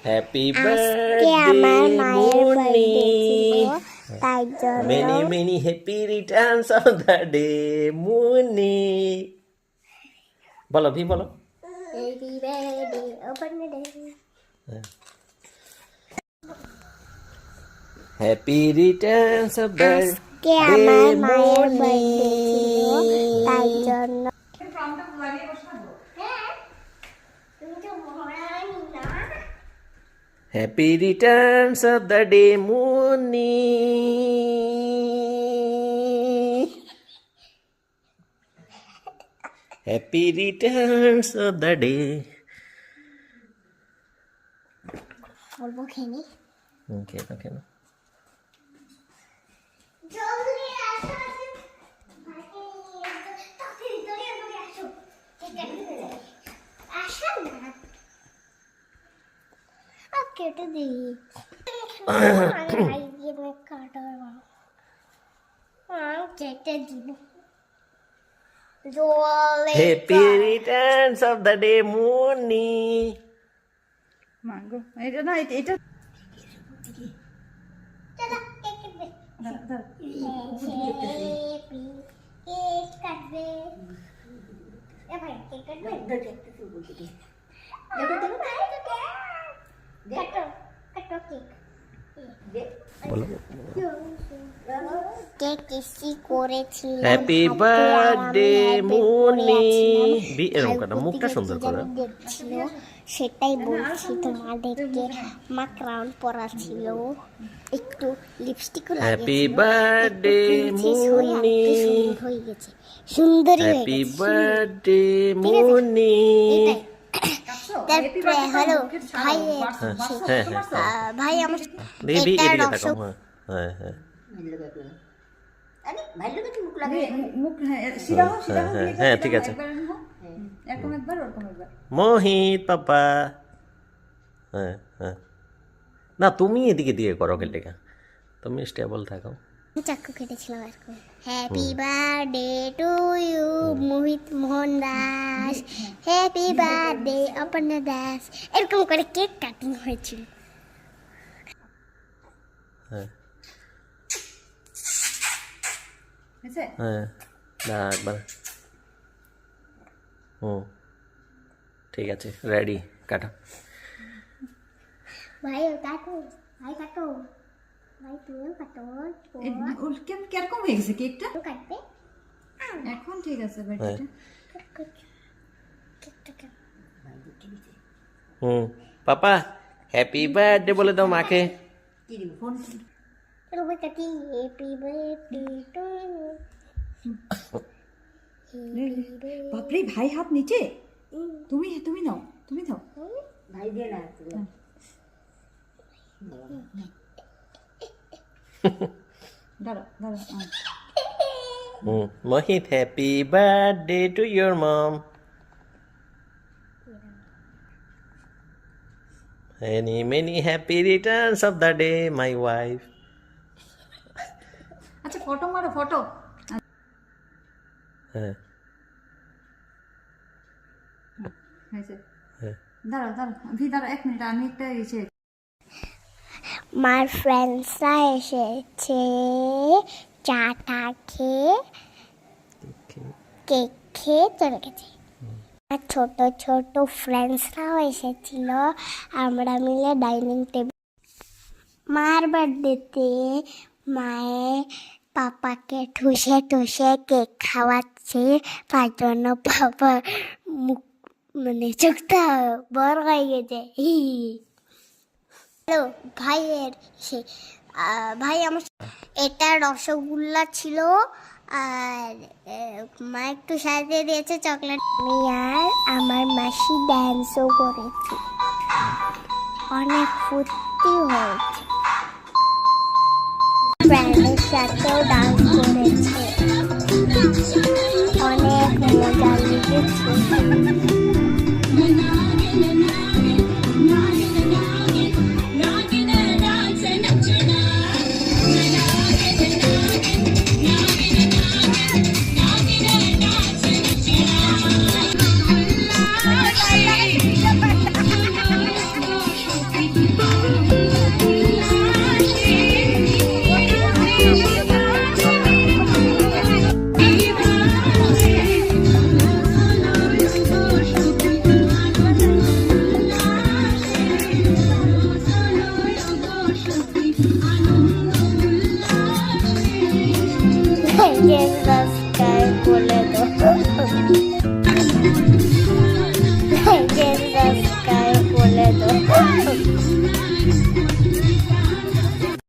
Happy আজকে আমার মায়ের বার্থডে ছিল, তাই জন্য many many happy Returns of the day Munni. বলো ভি বলো। Happy birthday open day. Happy Returns of the আজকে আমার মায়ের বার্থডে ছিল, তাই জন্য happy Returns of the day Munni. Happy Returns of the day. বলবো খেয়ে কেন কেন কেটে দিই কেটে দিব। Happy Returns of the day Munni. মাগো এটা না এটা হ্যাপি বার্থডে মুন্নি। এরকম কেন মুখটা সুন্দর করে ছিল সেটাই বলছি তোমাদেরকে। মা ক্রাউন পরা ছিল, একটু লিপস্টিকও হ্যাপি বার্থডে মুন্নি। হয়ে গেছে, সুন্দরী হয়ে হ্যাপি গেছে। বার্থডে মুন্নি। তারপরে হ্যালো ভাই, ভাই আমার এটা রসগোল্লা। হ্যাঁ হ্যাঁ মুখ সিধা হ্যাঁ ঠিক আছে। এরকম একবার ওরকম একবার। মোহিত পাপা। হ্যাঁ হ্যাঁ না তুমি এদিকে দিয়ে করো কেটেকা, তুমি স্টেবল থাকো। চাকু কেটেছিলাম এরকম। Happy birthday to you Mohit Mohan Das, happy birthday Aparna Das. এরকম করে কেক কাটিং হয়েছিল। হ্যাঁ হয়েছে? হ্যাঁ না একবার। ঠিক আছে রেডি কাটো। ভাই কাটো, ভাই কাটো, ভাই তুমিও কাটো। কিরকম হয়ে গেছে কেকটা? কাটবে এখন ঠিক আছে বার্থডেটা। পাপা হ্যাপি বার্থডে বলে দাও মাকে। রুবে কাটি হ্যাপি বার্থডে টু বাপরে ভাই হাত নিচে। তুমি তুমি নাও, তুমি দাও। ভাই দিয়ে না দাঁড়াও দাঁড়াও। Mohit, happy birthday to your mom. Many happy returns of the day, my wife. আচ্ছা ফটো মারো ফটো। হ্যাঁ হয়েছে? হ্যাঁ দাঁড়াও দাঁড়াও দাঁড়াও 1 মিনিট, আমি একটা এসে। মার ফ্রেন্ডসরা এসেছে, চাটা খেয়ে কেক খেয়ে চলে গেছে। আর ছোট ছোট ফ্রেন্ডসরাও এসেছিল, আমরা মিলে ডাইনিং টেবিল। মার বার্থডেতে মায়ে পাপাকে ঠুসে ঠুসে কেক খাওয়াচ্ছে, তার জন্য পাপা মুখ চোখটা বড় হয়ে গেছে। হ্যালো ভাইয়ের সে ভাই আমার এটা রসগোল্লা ছিল, আর মা একটু সাজিয়ে দিয়েছে চকলেট। আমি আর আমার মাসি ড্যান্সও করেছি, অনেক ফুর্তি হয়েছে। ফ্রেন্ডের সাথেও ডান্স করেছে, অনেক মজা লেগেছে। Yes,